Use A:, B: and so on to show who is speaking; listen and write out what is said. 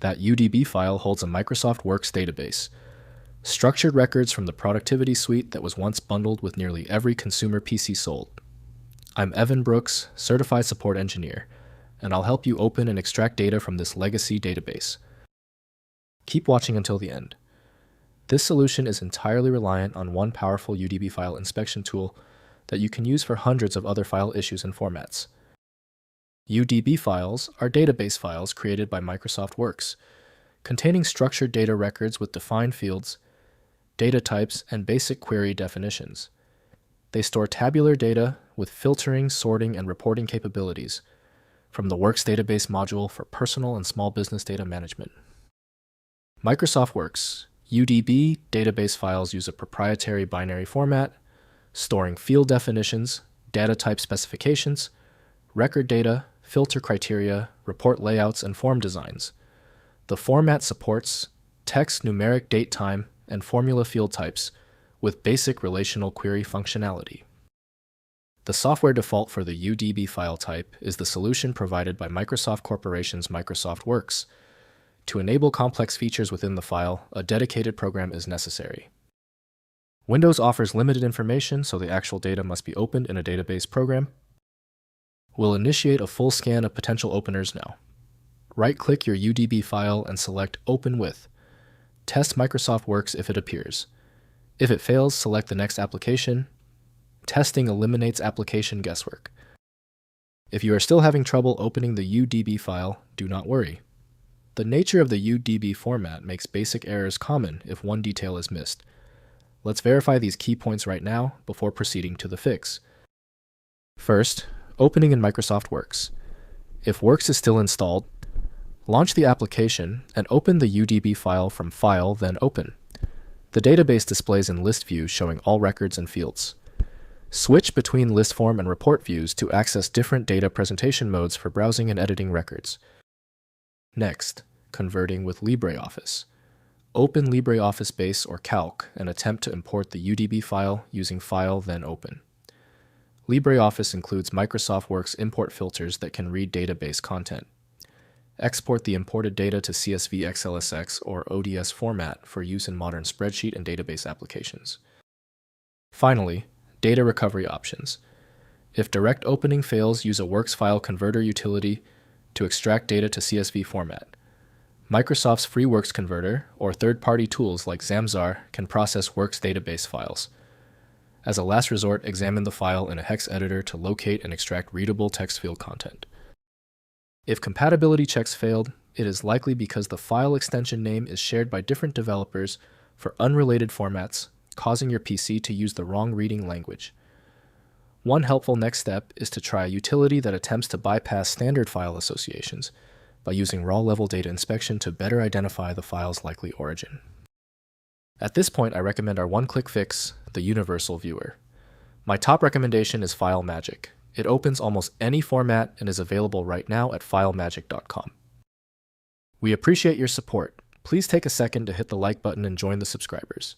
A: That UDB file holds a Microsoft Works database, structured records from the productivity suite that was once bundled with nearly every consumer PC sold. I'm Evan Brooks, Certified Support Engineer, and I'll help you open and extract data from this legacy database. Keep watching until the end. This solution is entirely reliant on one powerful UDB file inspection tool that you can use for hundreds of other file issues and formats. UDB files are database files created by Microsoft Works, containing structured data records with defined fields, data types, and basic query definitions. They store tabular data with filtering, sorting, and reporting capabilities from the Works database module for personal and small business data management. Microsoft Works UDB database files use a proprietary binary format, storing field definitions, data type specifications, record data, filter criteria, report layouts, and form designs. The format supports text, numeric, date, time, and formula field types with basic relational query functionality. The software default for the UDB file type is the solution provided by Microsoft Corporation's Microsoft Works. To enable complex features within the file, a dedicated program is necessary. Windows offers limited information, so the actual data must be opened in a database program. We'll initiate a full scan of potential openers now. Right-click your UDB file and select Open With. Test Microsoft Works if it appears. If it fails, select the next application. Testing eliminates application guesswork. If you are still having trouble opening the UDB file, do not worry. The nature of the UDB format makes basic errors common if one detail is missed. Let's verify these key points right now before proceeding to the fix. First, opening in Microsoft Works. If Works is still installed, launch the application and open the UDB file from File, then Open. The database displays in list view showing all records and fields. Switch between list form and report views to access different data presentation modes for browsing and editing records. Next, converting with LibreOffice. Open LibreOffice Base or Calc and attempt to import the UDB file using File, then Open. LibreOffice includes Microsoft Works import filters that can read database content. Export the imported data to CSV XLSX or ODS format for use in modern spreadsheet and database applications. Finally, data recovery options. If direct opening fails, use a Works file converter utility to extract data to CSV format. Microsoft's free Works converter or third-party tools like Zamzar can process Works database files. As a last resort, examine the file in a hex editor to locate and extract readable text field content. If compatibility checks failed, it is likely because the file extension name is shared by different developers for unrelated formats, causing your PC to use the wrong reading language. One helpful next step is to try a utility that attempts to bypass standard file associations by using raw-level data inspection to better identify the file's likely origin. At this point, I recommend our one-click fix, the Universal Viewer. My top recommendation is FileMagick. It opens almost any format and is available right now at filemagick.com. We appreciate your support. Please take a second to hit the like button and join the subscribers.